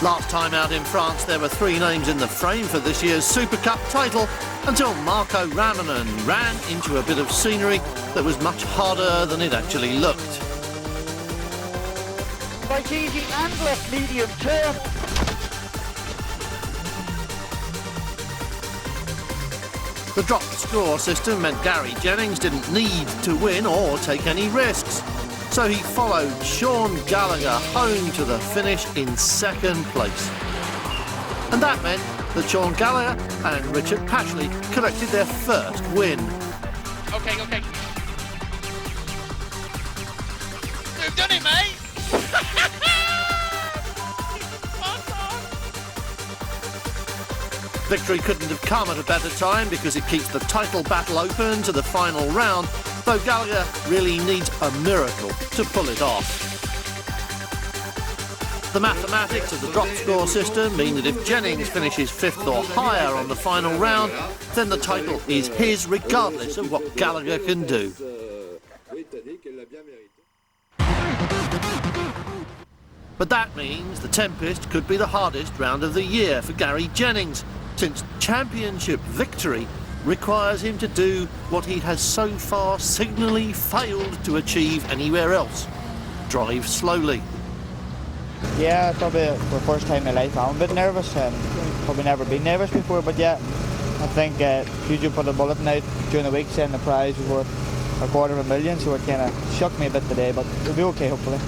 Last time out in France, there were 3 names in the frame for this year's Super Cup title until Marco Ramanen ran into a bit of scenery that was much harder than it actually looked. Right easy and left medium turn. The drop score system meant Gary Jennings didn't need to win or take any risks. So he followed Sean Gallagher home to the finish in 2nd place. And that meant that Sean Gallagher and Richard Pashley collected their first win. Okay. You've done it, mate! Victory couldn't have come at a better time because it keeps the title battle open to the final round, though Gallagher really needs a miracle to pull it off. The mathematics of the drop score system mean that if Jennings finishes 5th or higher on the final round, then the title is his regardless of what Gallagher can do. But that means the Tempest could be the hardest round of the year for Gary Jennings, since championship victory requires him to do what he has so far signally failed to achieve anywhere else: drive slowly. Yeah, probably for the first time in my life I'm a bit nervous. Probably never been nervous before, but yeah, I think Peugeot put a bulletin out during the week saying the prize was worth $250,000, so it kind of shocked me a bit today, but it'll be okay hopefully.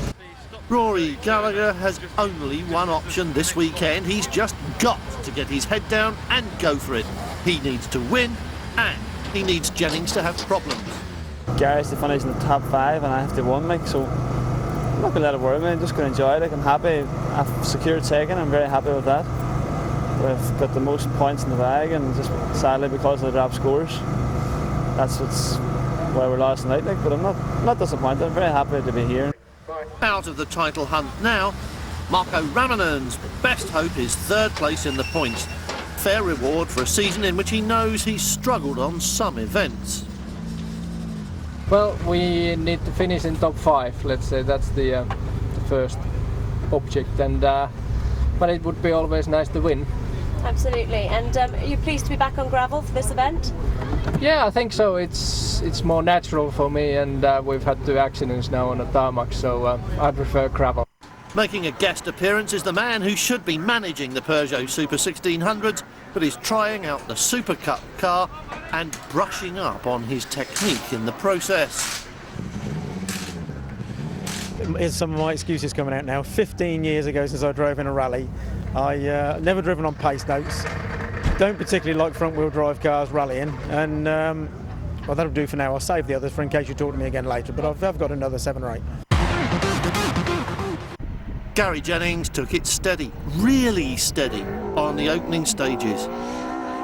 Rory Gallagher has only one option this weekend. He's just got to get his head down and go for it. He needs to win, and he needs Jennings to have problems. Gary's to finish in the top 5 and I have to win, like, so I'm not going to let it worry me. I'm just going to enjoy it. Like, I'm happy. I've secured 2nd. I'm very happy with that. We've got the most points in the bag, and just sadly because of the drop scores, that's why we're lost tonight. Like, but I'm not disappointed. I'm very happy to be here. Out of the title hunt now, Marco Ramanen's best hope is 3rd place in the points. Fair reward for a season in which he knows he's struggled on some events. Well, we need to finish in top 5. Let's say that's the first object, and but it would be always nice to win. Absolutely. And are you pleased to be back on gravel for this event? Yeah, I think so. It's more natural for me, and we've had 2 accidents now on the tarmac, so I prefer gravel. Making a guest appearance is the man who should be managing the Peugeot Super 1600s, but is trying out the Super Cup car and brushing up on his technique in the process. Here's some of my excuses coming out now. 15 years ago since I drove in a rally. I never driven on pace notes. Don't particularly like front-wheel drive cars rallying, and well, that'll do for now. I'll save the others for in case you talk to me again later, but I've got another 7 or 8. Gary Jennings took it steady, really steady, on the opening stages.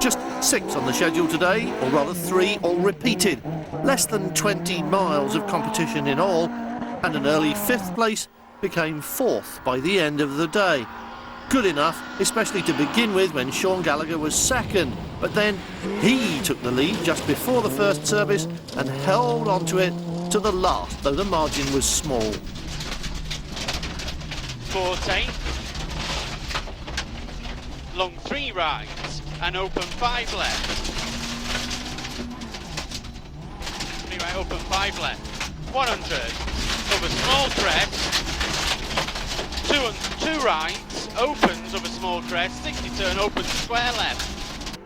Just 6 on the schedule today, or rather 3 all repeated. Less than 20 miles of competition in all, and an early 5th place became 4th by the end of the day. Good enough, especially to begin with when Sean Gallagher was 2nd, but then he took the lead just before the first service and held onto it to the last, though the margin was small. 14, long 3 rights and open 5 left. 3 right, open 5 left. 100 over small crest. 2 rights, opens over small crest, 60 turn, opens square left.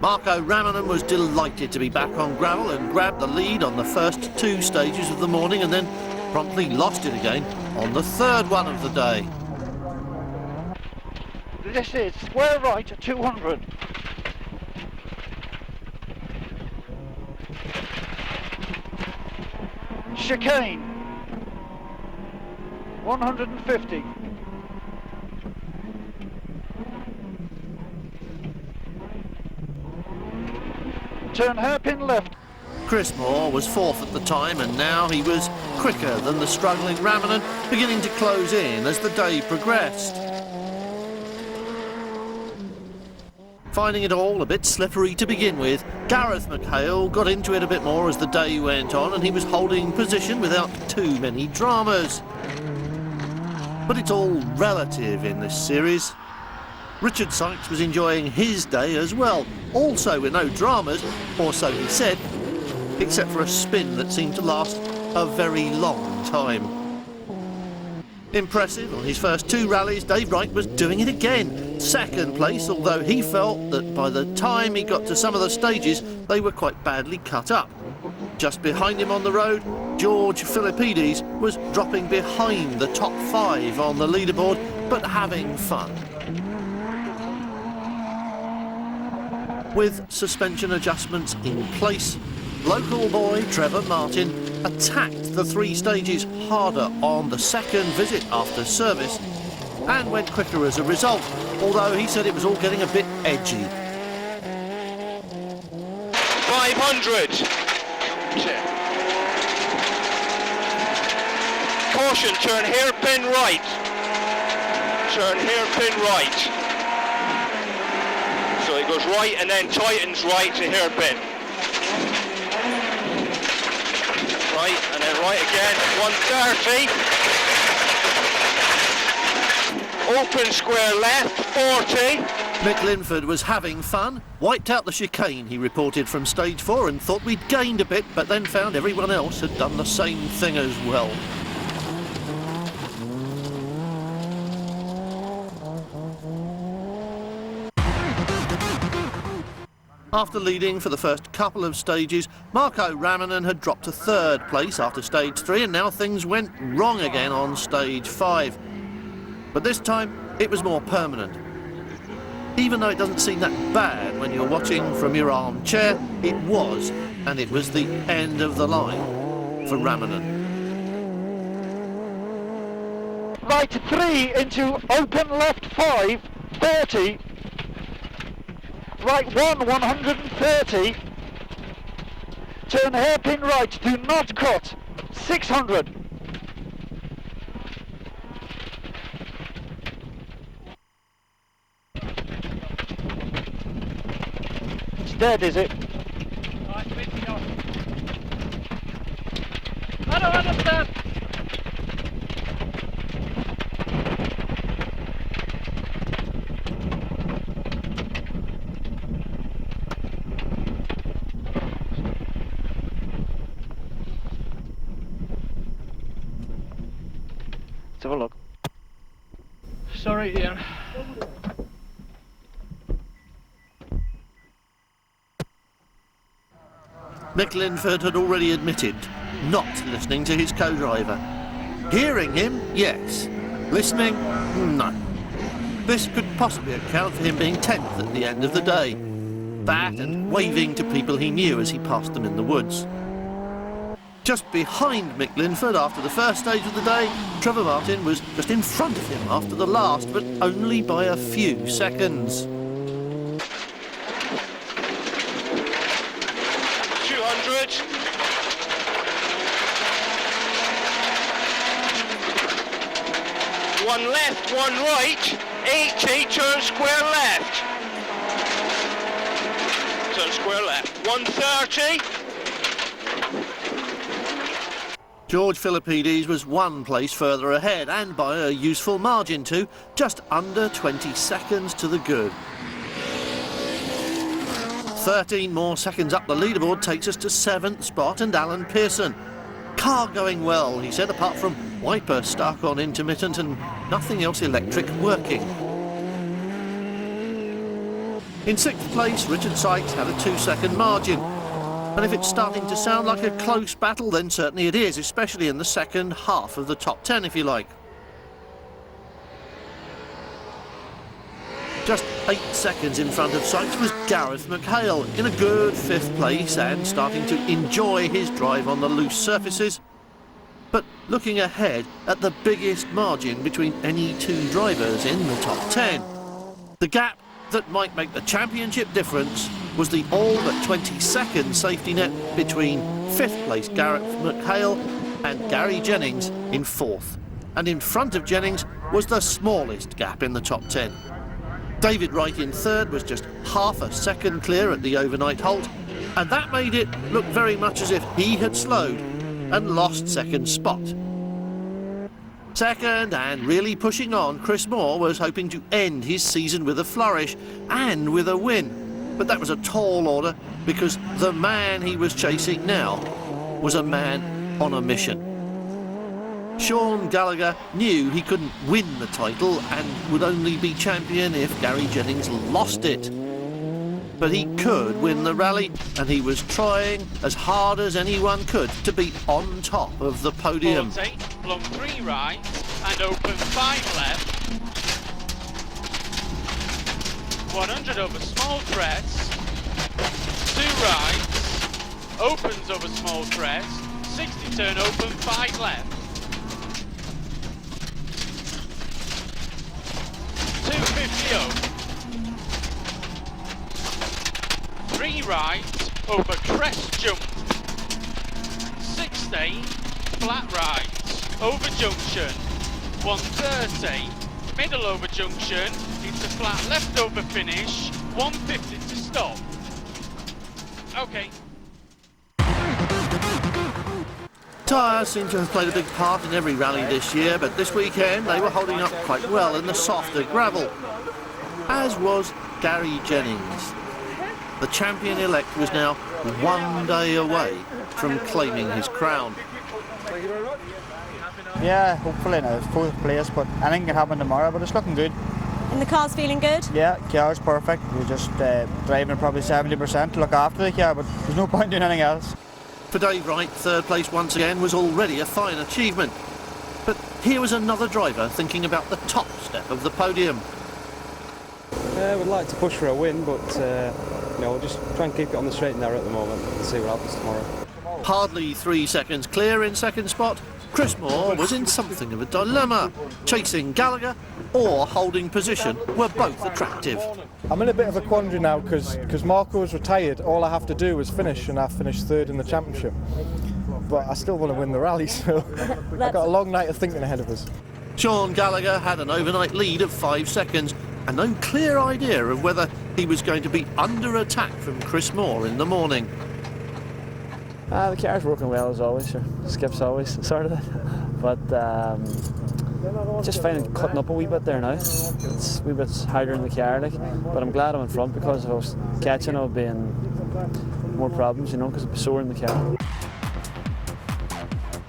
Marco Ramanen was delighted to be back on gravel and grabbed the lead on the first 2 stages of the morning, and then promptly lost it again on the 3rd one of the day. This is square right at 200. Chicane. 150. Turn hairpin left. Chris Moore was 4th at the time, and now he was quicker than the struggling Ramanen, beginning to close in as the day progressed. Finding it all a bit slippery to begin with, Gareth McHale got into it a bit more as the day went on, and he was holding position without too many dramas. But it's all relative in this series. Richard Sykes was enjoying his day as well, also with no dramas, or so he said, except for a spin that seemed to last a very long time. Impressive, on his first 2 rallies, Dave Wright was doing it again. Second place, although he felt that by the time he got to some of the stages, they were quite badly cut up. Just behind him on the road, George Philippides was dropping behind the top 5 on the leaderboard, but having fun. With suspension adjustments in place, local boy Trevor Martin attacked the 3 stages harder on the second visit after service and went quicker as a result, although he said it was all getting a bit edgy. 500. Caution, turn hairpin right. Turn hairpin right. So it goes right and then tightens right to hairpin. Right and then right again, 130. Open square left, 40. Mick Linford was having fun, wiped out the chicane, he reported from stage 4, and thought we'd gained a bit, but then found everyone else had done the same thing as well. After leading for the first couple of stages, Marco Ramanen had dropped to 3rd place after stage 3, and now things went wrong again on stage 5. But this time, it was more permanent. Even though it doesn't seem that bad when you're watching from your armchair, it was, and it was the end of the line for Ramanen. Right 3 into open left 5, 30. Right 1, 130. Turn hairpin right, do not cut, 600. It's dead, is it? I don't understand. Let's have a look. Sorry, Ian. Mick Linford had already admitted not listening to his co-driver. Hearing him, yes. Listening, no. This could possibly account for him being 10th at the end of the day. That and waving to people he knew as he passed them in the woods. Just behind Mick Linford after the first stage of the day, Trevor Martin was just in front of him after the last, but only by a few seconds. 200. One left, one right. 80, turn square left. Turn square left. 130. George Philippides was 1 place further ahead, and by a useful margin too, just under 20 seconds to the good. 13 more seconds up the leaderboard takes us to 7th spot and Alan Pearson. Car going well, he said, apart from wiper stuck on intermittent and nothing else electric working. In 6th place, Richard Sykes had a 2-second margin. And if it's starting to sound like a close battle, then certainly it is, especially in the second half of the top 10, if you like. Just 8 seconds in front of Sykes was Gareth McHale, in a good 5th place and starting to enjoy his drive on the loose surfaces. But looking ahead at the biggest margin between any 2 drivers in the top 10, the gap that might make the championship difference was the all but 20-second safety net between 5th place Gareth McHale and Gary Jennings in 4th. And in front of Jennings was the smallest gap in the top 10. David Wright in 3rd was just half a second clear at the overnight halt, and that made it look very much as if he had slowed and lost 2nd spot. Second, and really pushing on, Chris Moore was hoping to end his season with a flourish and with a win. But that was a tall order, because the man he was chasing now was a man on a mission. Sean Gallagher knew he couldn't win the title and would only be champion if Gary Jennings lost it. But he could win the rally, and he was trying as hard as anyone could to be on top of the podium. 40, long 3 right and open 5 left. 100 over small crest, 2 right, opens over small crest, 60 turn open 5 left. 250 over. 3 right, over crest jump. 60, flat right, over junction. 130, middle over junction, into flat left over finish. 150 to stop. Okay. Tyres seem to have played a big part in every rally this year, but this weekend they were holding up quite well in the softer gravel, as was Gary Jennings. The champion-elect was now 1 day away from claiming his crown. Yeah, hopefully now it's 4th place, but anything can happen tomorrow, but it's looking good. And the car's feeling good? Yeah, car's perfect. We're just driving probably 70% to look after the car, but there's no point doing anything else. For Dave Wright, 3rd place once again was already a fine achievement. But here was another driver thinking about the top step of the podium. We'd like to push for a win, but we'll just try and keep it on the straight and narrow at the moment and see what happens tomorrow. Hardly 3 seconds clear in second spot, Chris Moore was in something of a dilemma. Chasing Gallagher or holding position were both attractive. I'm in a bit of a quandary now because Marco was retired. All I have to do is finish, and I finished 3rd in the championship. But I still want to win the rally, so I've got a long night of thinking ahead of us. Sean Gallagher had an overnight lead of 5 seconds and no clear idea of whether he was going to be under attack from Chris Moore in the morning. The car's working well as always, sure. Skip's always sort of it. But just finding cutting up a wee bit there now. It's a wee bit harder in the car, like. But I'm glad I'm in front, because if I was catching, it would be in more problems, because it'd be sore in the car.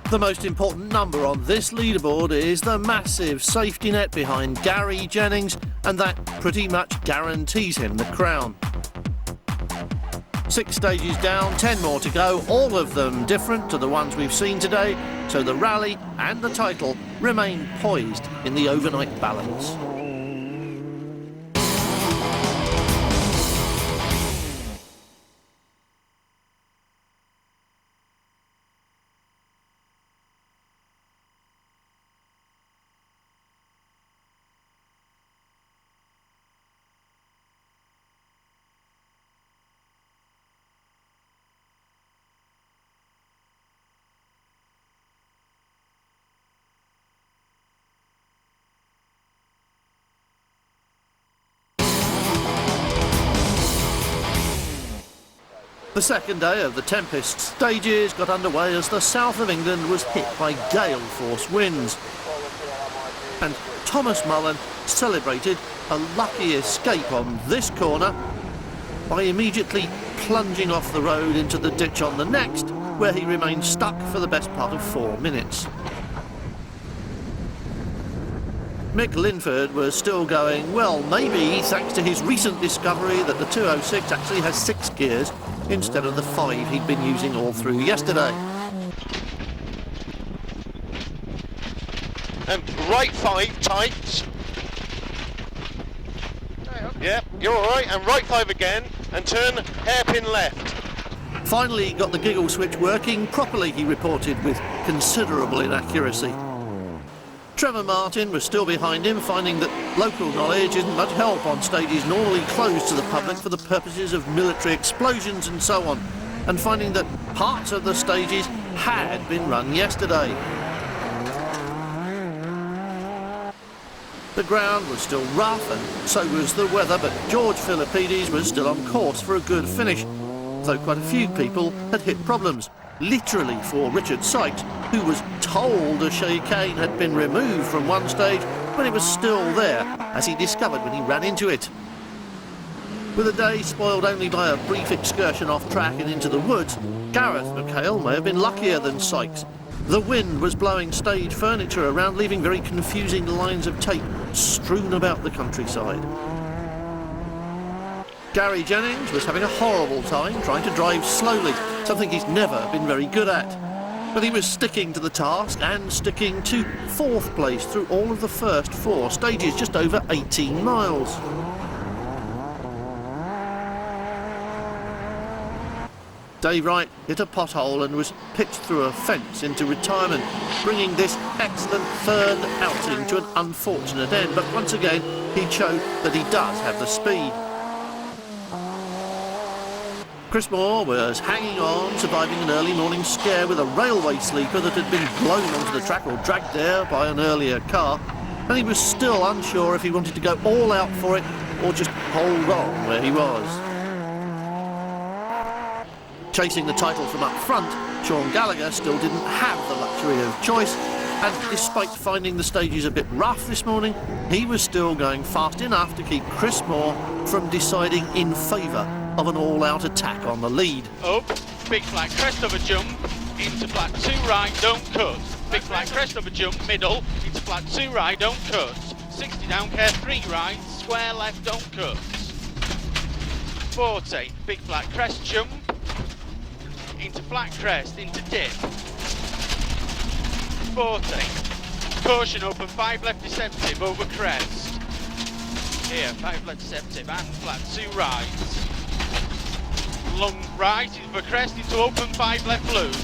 The most important number on this leaderboard is the massive safety net behind Gary Jennings, and that pretty much guarantees him the crown. 6 stages down, 10 more to go, all of them different to the ones we've seen today, so the rally and the title remain poised in the overnight balance. The second day of the Tempest Stages got underway as the south of England was hit by gale force winds. And Thomas Mullen celebrated a lucky escape on this corner by immediately plunging off the road into the ditch on the next, where he remained stuck for the best part of 4 minutes. Mick Linford was still going well, maybe thanks to his recent discovery that the 206 actually has 6 gears instead of the 5 he'd been using all through yesterday. And right 5 tight. Yeah, you're all right. And right 5 again, and turn hairpin left. Finally got the giggle switch working properly, he reported with considerable inaccuracy. Trevor Martin was still behind him, finding that local knowledge isn't much help on stages normally closed to the public for the purposes of military explosions and so on, and finding that parts of the stages had been run yesterday. The ground was still rough and so was the weather, but George Philippides was still on course for a good finish, though quite a few people had hit problems. literally for Richard Sykes, who was told a chicane had been removed from one stage when it was still there, as he discovered when he ran into it. With a day spoiled only by a brief excursion off track and into the woods, Gareth McHale may have been luckier than Sykes. The wind was blowing stage furniture around, leaving very confusing lines of tape strewn about the countryside. Gary Jennings was having a horrible time trying to drive slowly, something he's never been very good at. But he was sticking to the task and sticking to 4th place through all of the first 4 stages, just over 18 miles. Dave Wright hit a pothole and was pitched through a fence into retirement, bringing this excellent 3rd outing to an unfortunate end. But once again, he showed that he does have the speed. Chris Moore was hanging on, surviving an early morning scare with a railway sleeper that had been blown onto the track or dragged there by an earlier car, and he was still unsure if he wanted to go all out for it or just hold on where he was. Chasing the title from up front, Sean Gallagher still didn't have the luxury of choice, and despite finding the stages a bit rough this morning, he was still going fast enough to keep Chris Moore from deciding in favour of an all-out attack on the lead. Up, big flat crest of a jump, into flat 2 right, don't cut. Big flat crest of a jump, middle, into flat 2 right, don't cut. 60 down, care 3 right, square left, don't cut. 40, big flat crest jump, into flat crest, into dip. 40, caution open 5 left deceptive over crest. Here, 5 left deceptive and flat 2 right. Long right for crest into open 5 left loose.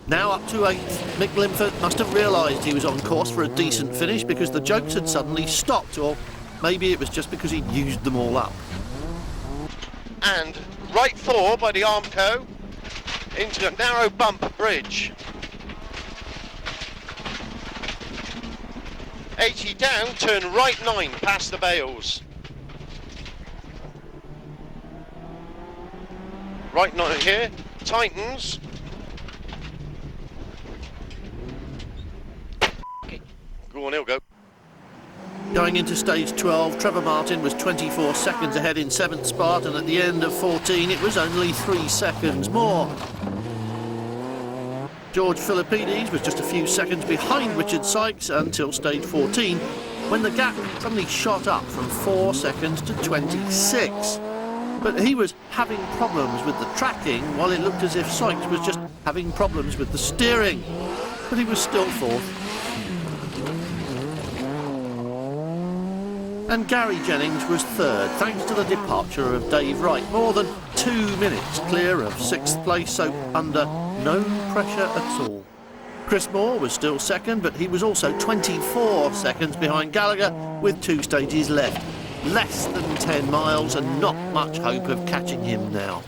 Now up to 8th, Mick Linford must have realised he was on course for a decent finish because the jokes had suddenly stopped, or maybe it was just because he'd used them all up. And right 4 by the Armco into a narrow bump bridge. 80 down, turn right 9 past the bales. Right 9 here, tightens. Go on, he'll go. Going into stage 12, Trevor Martin was 24 seconds ahead in 7th spot, and at the end of 14 it was only 3 seconds more. George Philippides was just a few seconds behind Richard Sykes until stage 14, when the gap suddenly shot up from 4 seconds to 26. But he was having problems with the tracking, while it looked as if Sykes was just having problems with the steering. But he was still 4th. And Gary Jennings was 3rd, thanks to the departure of Dave Wright, more than 2 minutes clear of 6th place, so under no pressure at all. Chris Moore was still 2nd, but he was also 24 seconds behind Gallagher with 2 stages left. Less than 10 miles and not much hope of catching him now.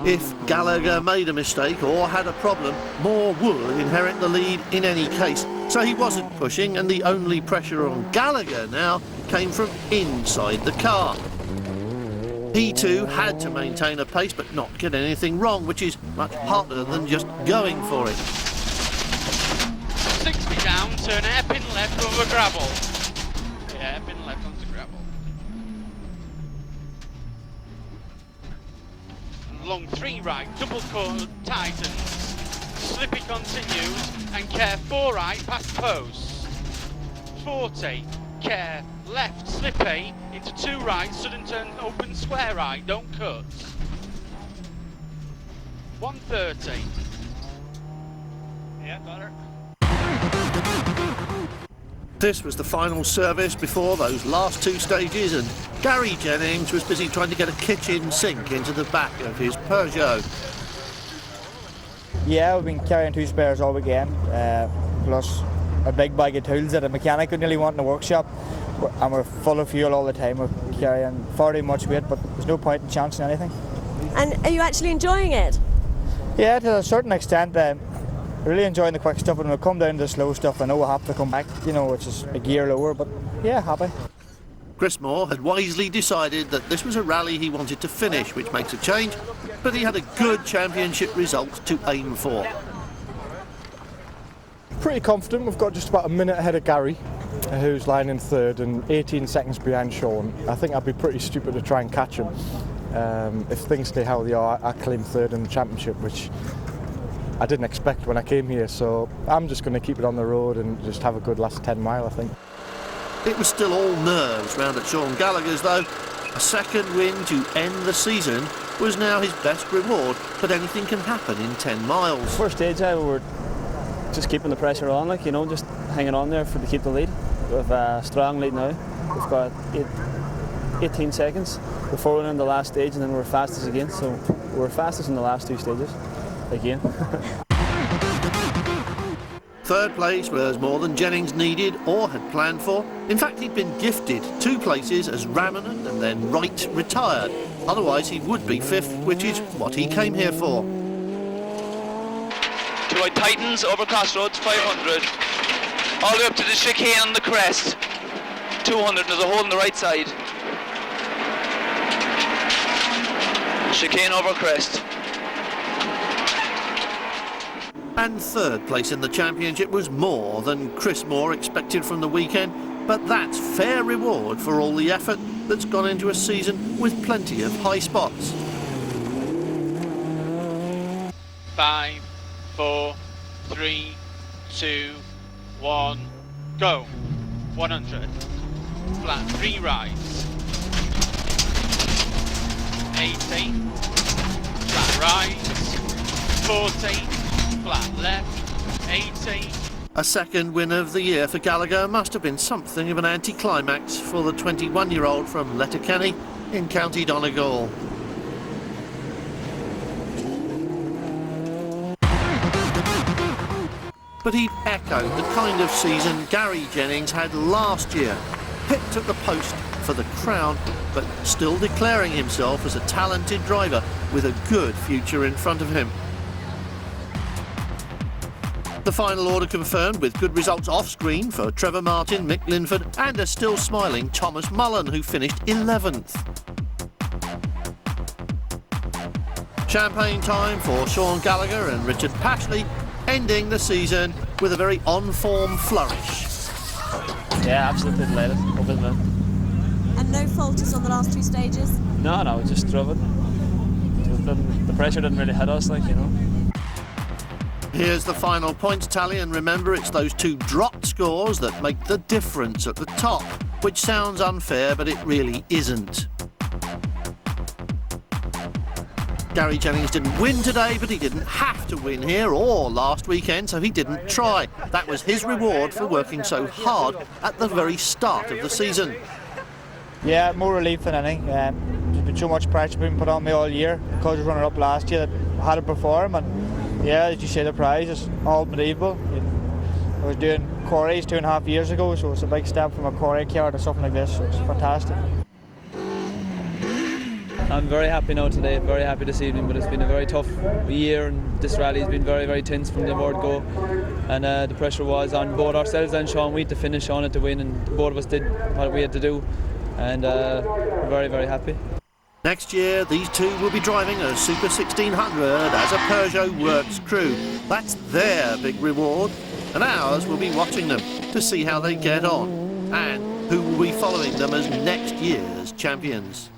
If Gallagher made a mistake or had a problem, Moore would inherit the lead in any case. So he wasn't pushing, and the only pressure on Gallagher now came from inside the car. He too had to maintain a pace but not get anything wrong, which is much harder than just going for it. 60 down, turn hairpin left over gravel. Yeah, hairpin left onto gravel. And long 3 right, double core tightens. Slippy continues, and care 4 right past post. 40, care left slippy into 2 right, sudden turn open square right, don't cut. 130. Yeah, got her. This was the final service before those last 2 stages, and Gary Jennings was busy trying to get a kitchen sink into the back of his Peugeot. Yeah, we've been carrying 2 spares all weekend, plus a big bag of tools that a mechanic would nearly want in the workshop, and we're full of fuel all the time. We're carrying far too much weight, but there's no point in chancing anything. And are you actually enjoying it? Yeah, to a certain extent. Really enjoying the quick stuff, and when we come down to the slow stuff, I know we'll have to come back, you know, which is a gear lower, but yeah, happy. Chris Moore had wisely decided that this was a rally he wanted to finish, which makes a change, but he had a good championship result to aim for. Pretty confident. We've got just about a minute ahead of Gary, who's lying in third, and 18 seconds behind Sean. I think I'd be pretty stupid to try and catch him. If things stay how they are, I claim third in the championship, which I didn't expect when I came here, so I'm just going to keep it on the road and just have a good last 10 mile, I think. It was still all nerves round at Sean Gallagher's though. A second win to end the season was now his best reward, but anything can happen in 10 miles. First stage, we were just keeping the pressure on, like, you know, just hanging on there to keep the lead. We've a strong lead now. We've got 18 seconds before winning the last stage, and then we're fastest again. So we're fastest in the last two stages again. Third place was more than Jennings needed or had planned for. In fact, he'd been gifted 2 places as Ramanand and then Wright retired. Otherwise, he would be 5th, which is what he came here for. To right tightens over crossroads, 500. All the way up to the chicane on the crest. 200, there's a hole on the right side. Chicane over crest. And third place in the championship was more than Chris Moore expected from the weekend, but that's fair reward for all the effort that's gone into a season with plenty of high spots. 5, 4, 3, 2, 1, go. 100. Flat 3 rides. 80. Flat rides. 40. Flat left, 80. A second win of the year for Gallagher must have been something of an anticlimax for the 21-year-old from Letterkenny in County Donegal. But he'd echoed the kind of season Gary Jennings had last year. Picked at the post for the crown, but still declaring himself as a talented driver with a good future in front of him. The final order confirmed with good results off-screen for Trevor Martin, Mick Linford and a still smiling Thomas Mullen, who finished 11th. Champagne time for Sean Gallagher and Richard Pashley, ending the season with a very on-form flourish. Yeah, absolutely delighted. Over the moon. And no falters on the last 2 stages? No, we just drove it. The pressure didn't really hit us, like, you know. Here's the final points tally, and remember, it's those 2 dropped scores that make the difference at the top, which sounds unfair, but it really isn't. Gary Jennings didn't win today, but he didn't have to win here or last weekend, so he didn't try. That was his reward for working so hard at the very start of the season. Yeah, more relief than anything. There's been so much pressure being put on me all year because I was running up last year that I had to perform, and yeah, as you say, the prize is unbelievable. I was doing quarries 2.5 years ago, so it's a big step from a quarry car to something like this, so it's fantastic. I'm very happy now today, very happy this evening, but it's been a very tough year, and this rally has been very, very tense from the word go, and the pressure was on both ourselves and Sean. We had to finish on it to win, and both of us did what we had to do, and we're very, very happy. Next year, these 2 will be driving a Super 1600 as a Peugeot Works crew. That's their big reward, and ours will be watching them to see how they get on and who will be following them as next year's champions.